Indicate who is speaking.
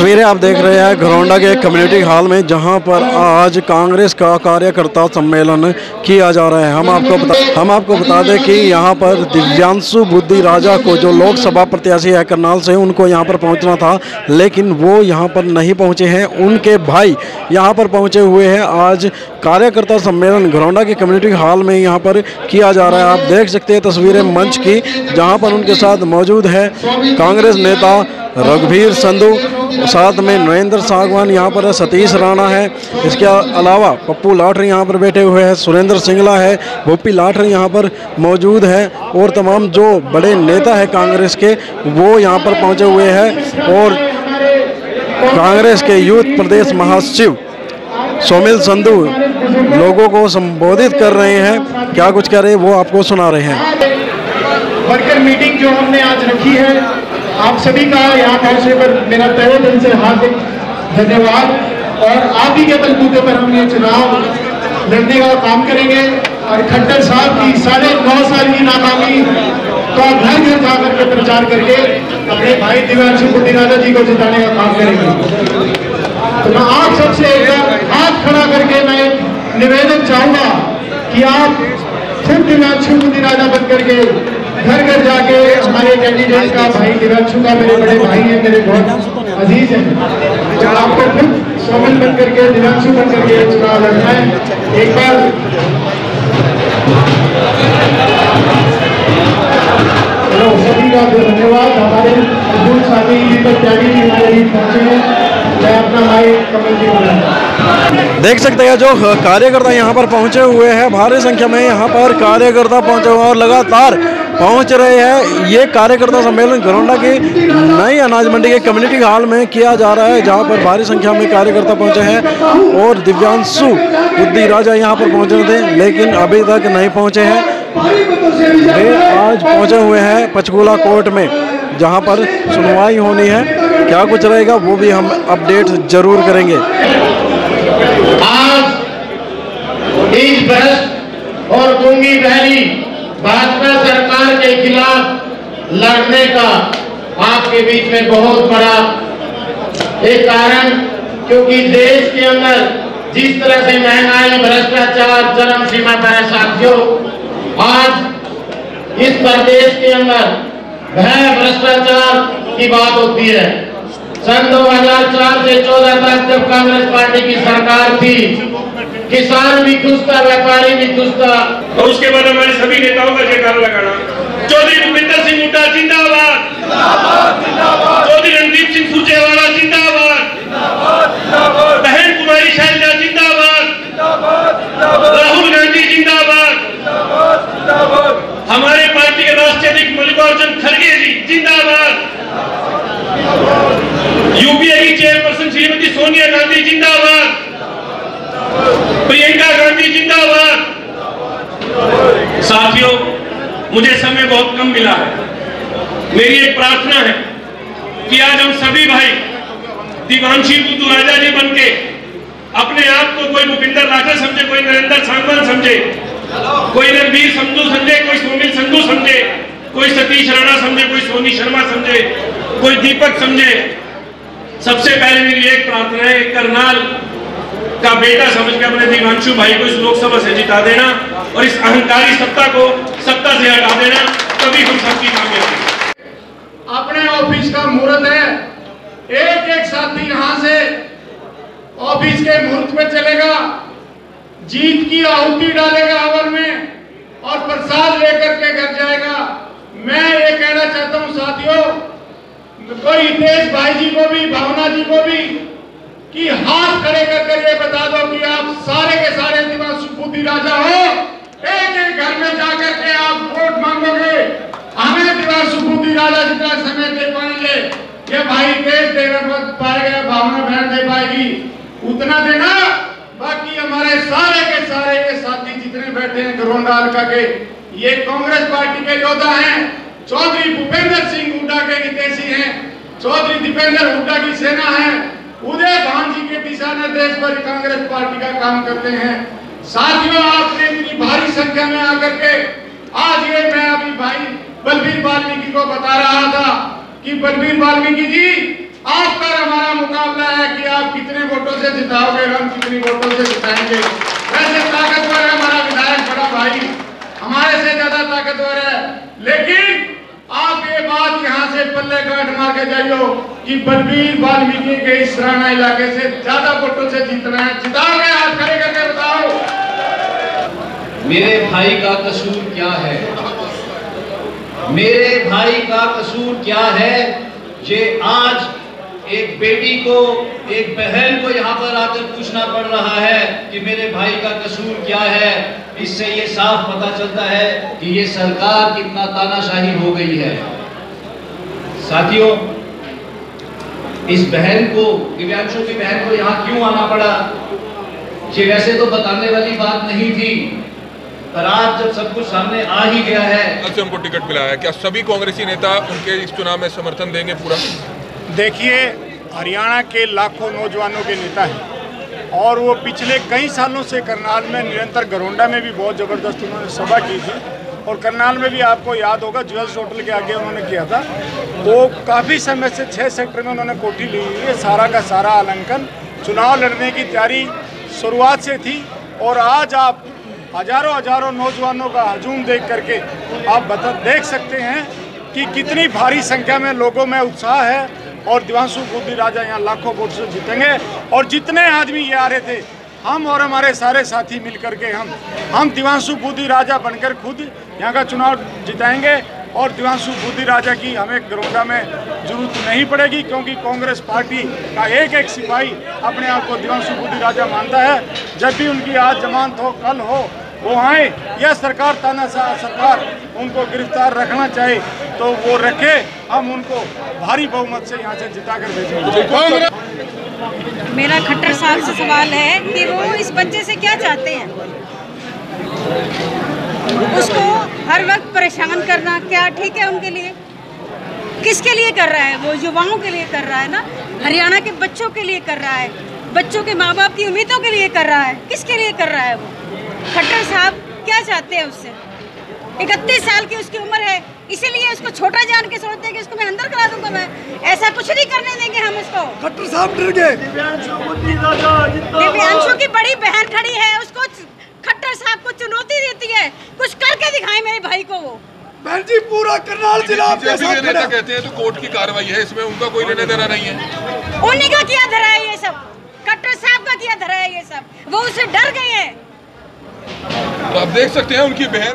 Speaker 1: तस्वीरें आप देख रहे हैं घरौंडा के कम्युनिटी हॉल में, जहां पर आज कांग्रेस का कार्यकर्ता सम्मेलन किया जा रहा है। हम आपको बता दें कि यहां पर दिव्यांशु बुद्धि राजा को, जो लोकसभा प्रत्याशी है करनाल से, उनको यहां पर पहुंचना था, लेकिन वो यहां पर नहीं पहुंचे हैं। उनके भाई यहां पर पहुंचे हुए हैं। आज कार्यकर्ता सम्मेलन घरौंडा के कम्युनिटी हॉल में यहां पर किया जा रहा है। आप देख सकते हैं तस्वीरें मंच की, जहां पर उनके साथ मौजूद है कांग्रेस नेता रघुवीर संधू, साथ में नरेंद्र सागवान यहाँ पर है, सतीश राणा है, इसके अलावा पप्पू लाठर यहाँ पर बैठे हुए हैं, सुरेंद्र सिंगला है, भूपी लाठर यहाँ पर मौजूद है, और तमाम जो बड़े नेता है कांग्रेस के वो यहाँ पर पहुँचे हुए हैं। और कांग्रेस के यूथ प्रदेश महासचिव सोमिल संधू लोगों को संबोधित कर रहे हैं। क्या कुछ कह रहे हैं वो आपको सुना रहे हैं।
Speaker 2: वर्कर मीटिंग जो हमने आज रखी है, आप सभी का यहाँ पहुंचने पर मेरा तहे दिल से हार्दिक धन्यवाद। और आप ही के बलबूते पर हम ये चुनाव लड़ने का काम करेंगे और खट्टर साहब की 9.5 साल की नाकामी का घर घर जाकर के प्रचार करके अपने भाई दिव्यांशु बुद्धि राजा जी को जिताने का काम करेंगे। तो मैं आप सबसे एक बार हाथ खड़ा करके मैं निवेदन चाहूंगा कि आप खुद दिव्यांशु बुद्धि राजा बन करके घर घर जाके हमारे कैंडिडेट का, भाई दिव्यांशु का मेरे बड़े भाई हैं, मेरे बहुत अजीज हैं, जो आपको खुद सोमिल बन करके, दिव्यांशु बन करके चुनाव लड़ना है। एक बार सभी का धन्यवाद। हमारे अब्दुल साथी दीपक त्यागी जी हमारे बीच पहुंचे हैं। मैं अपना भाई कमल जी बोला।
Speaker 1: देख सकते हैं जो कार्यकर्ता यहाँ पर पहुँचे हुए हैं, भारी संख्या में यहाँ पर कार्यकर्ता पहुँचे हुए और लगातार पहुँच रहे हैं। ये कार्यकर्ता सम्मेलन घरौंडा की नई अनाज मंडी के कम्युनिटी हॉल में किया जा रहा है, जहाँ पर भारी संख्या में कार्यकर्ता पहुँचे हैं। और दिव्यांशु बुद्धि राजा यहाँ पर पहुँचे थे, लेकिन अभी तक नहीं पहुँचे हैं। वे आज पहुँचे हुए हैं पंचकूला कोर्ट में, जहाँ पर सुनवाई होनी है। क्या कुछ रहेगा वो भी हम अपडेट जरूर करेंगे।
Speaker 3: आज इस भ्रष्ट और गूंगी बहरी भाजपा सरकार के खिलाफ लड़ने का आपके बीच में बहुत बड़ा एक कारण, क्योंकि देश के अंदर जिस तरह से महंगाई, भ्रष्टाचार चरम सीमा पर है साथियों, आज इस प्रदेश के अंदर भय भ्रष्टाचार की बात होती है। सन 2004 से 14 तक जब कांग्रेस पार्टी की सरकार थी, किसान भी खुश था, व्यापारी भी खुश था।
Speaker 4: और उसके बाद हमारे सभी नेताओं का जयकारा लगाना। चौधरी भूपेंद्र सिंह हुड्डा जिंदाबाद, चौधरी रणदीप सिंह सुरजेवाला जिंदाबाद, बहन कुमारी शैलजा जिंदाबाद, राहुल गांधी जिंदाबाद, हमारे पार्टी के राष्ट्रीय अध्यक्ष मल्लिकार्जुन खड़गे जी जिंदाबाद, यूपीए की चेयरपर्सन श्रीमती सोनिया गांधी जिंदाबाद, प्रियंका गांधी जिंदाबाद। साथियों, मुझे समय बहुत कम मिला है। मेरी एक प्रार्थना है कि आज हम सभी भाई दिव्यांशु बुद्धि राजा जी बनके अपने आप को कोई भूपेंद्र लाठर समझे, कोई नरेंद्र सागवान समझे, कोई रघुवीर संधू समझे, कोई सोमिल संधू समझे, कोई सतीश राणा समझे, कोई सोनी शर्मा समझे, कोई दीपक समझे। सबसे पहले मेरी एक प्रार्थना है, करनाल का बेटा समझ के अपने दिव्यांशु भाई को इस लोकसभा से जिता देना और इस अहंकारी सत्ता को सत्ता से हटा देना, तभी हम सबकी कामयाबी।
Speaker 2: अपने ऑफिस का मुहूर्त है, एक एक साथी यहाँ से ऑफिस के मुहूर्त में चलेगा, जीत की आहुति डालेगा हवन में और प्रसाद लेकर के घर जाएगा। मैं ये कहना चाहता हूँ साथियों, कोई हितेश भाई जी को भी, भावना जी को भी, कि हाथ खड़े कर ये बता दो कि आप सारे के सारे दिव्यांशु बुद्धि राजा हो। एक एक घर में जाकर के आप वोट मांगोगे, हमें दिव्यांशु बुद्धि राजा जितना समय दे पाएंगे, ये भाई हितेश दे पाएगा, भावना बहन दे पाएगी, उतना देना। बाकी हमारे सारे के सारे ये साथी जितने बैठे हैं घरौंडा हल्का के, ये कांग्रेस पार्टी के योद्धा हैं। चौधरी भूपेंद्र सिंह हुड्डा के हितैषी हैं, चौधरी दीपेंद्र हुड्डा की सेना है, उदय भान जी के दिशा निर्देश पर कांग्रेस पार्टी का काम करते हैं। साथियों, आपने इतनी भारी संख्या में आकर के आज ये मैं अभी भाई बलबीर वाल्मीकि को बता रहा था कि बलबीर वाल्मीकि जी, आपका हमारा मुकाबला से जिताओगे, हम कितनी वोटों से जिताएंगे। वैसे ताकतवर है हमारा विधायक बड़ा भाई, हमारे से ज्यादा ताकतवर है, लेकिन आप ये बात यहाँ से पल्ले गांठ मार के जाइयो कि बलबीर वाल्मीकि के इस सराना इलाके से ज्यादा वोटों से जीतना है। जिताओगे? हाथ खड़े करके बताओ।
Speaker 5: मेरे भाई का कसूर क्या है? मेरे भाई का कसूर क्या है? ये आज एक बेटी को, एक बहन को यहाँ पर आकर पूछना पड़ रहा है कि मेरे भाई का कसूर क्या है। इससे ये साफ पता चलता है कि ये सरकार कितना तानाशाही हो गई है। साथियों, इस बहन को, दिव्यांशु की बहन को यहाँ क्यों आना पड़ा, ये वैसे तो बताने वाली बात नहीं थी, पर आज जब सब कुछ सामने आ ही गया है।
Speaker 6: कल से उनको टिकट मिला है, क्या सभी कांग्रेसी नेता उनके इस चुनाव में समर्थन देंगे पूरा?
Speaker 7: देखिए, हरियाणा के लाखों नौजवानों के नेता हैं और वो पिछले कई सालों से करनाल में निरंतर, घरोंडा में भी बहुत ज़बरदस्त उन्होंने सभा की थी और करनाल में भी आपको याद होगा ज्वेल्स होटल के आगे उन्होंने किया था। तो काफ़ी समय से 6 सेक्टर में उन्होंने कोठी ली हुई है। सारा का सारा आलंकन चुनाव लड़ने की तैयारी शुरुआत से थी और आज आप हजारों नौजवानों का हजूम देख करके आप देख सकते हैं कि कितनी भारी संख्या में लोगों में उत्साह है और दिव्यांशु बुद्धि राजा यहाँ लाखों वोट से जीतेंगे। और जितने आदमी ये आ रहे थे, हम और हमारे सारे साथी मिल करके हम दिव्यांशु बुद्धि राजा बनकर खुद यहाँ का चुनाव जिताएंगे और दिव्यांशु बुद्धि राजा की हमें घरोंडा में जरूरत नहीं पड़ेगी, क्योंकि कांग्रेस पार्टी का एक सिपाही अपने आप को दिव्यांशु बुद्धि राजा मानता है। जब भी उनकी आज जमानत हो, कल हो, वो आए, यह सरकार तानाशाह सरकार उनको गिरफ्तार रखना चाहे तो वो रखे, हम उनको भारी बहुमत से यहाँ से जिता कर भेजेंगे।
Speaker 8: मेरा खट्टर साहब से सवाल है कि वो इस बच्चे से क्या चाहते हैं? उसको हर वक्त परेशान करना क्या ठीक है उनके लिए? किसके लिए कर रहा है? वो युवाओं के लिए कर रहा है ना, हरियाणा के बच्चों के लिए कर रहा है, बच्चों के माँ बाप की उम्मीदों के लिए कर रहा है। किसके लिए कर रहा है वो? खट्टर साहब क्या चाहते हैं उससे? 31 साल की उसकी उम्र है, इसीलिए उसको छोटा जान के सोचते हैं कि इसको मैं अंदर करा दूंगा। मैं ऐसा कुछ नहीं करने देंगे हम इसको।
Speaker 1: खट्टर साहब डर गए।
Speaker 8: दिव्यांशु की बड़ी बहन खड़ी है, उसको खट्टर साहब को चुनौती देती है, कुछ करके दिखाए मेरे भाई को। वो
Speaker 1: बहन जी पूरा करनाल जिला आपके साथ खड़ा है।
Speaker 6: कहते हैं तो कोर्ट की कार्रवाई है, इसमें उनका कोई लेना देना नहीं है।
Speaker 8: उन्हीं का किया धरा है ये सब, खट्टर साहब का किया धरा है ये सब, वो उससे डर गए हैं।
Speaker 6: तो आप देख सकते हैं उनकी बहन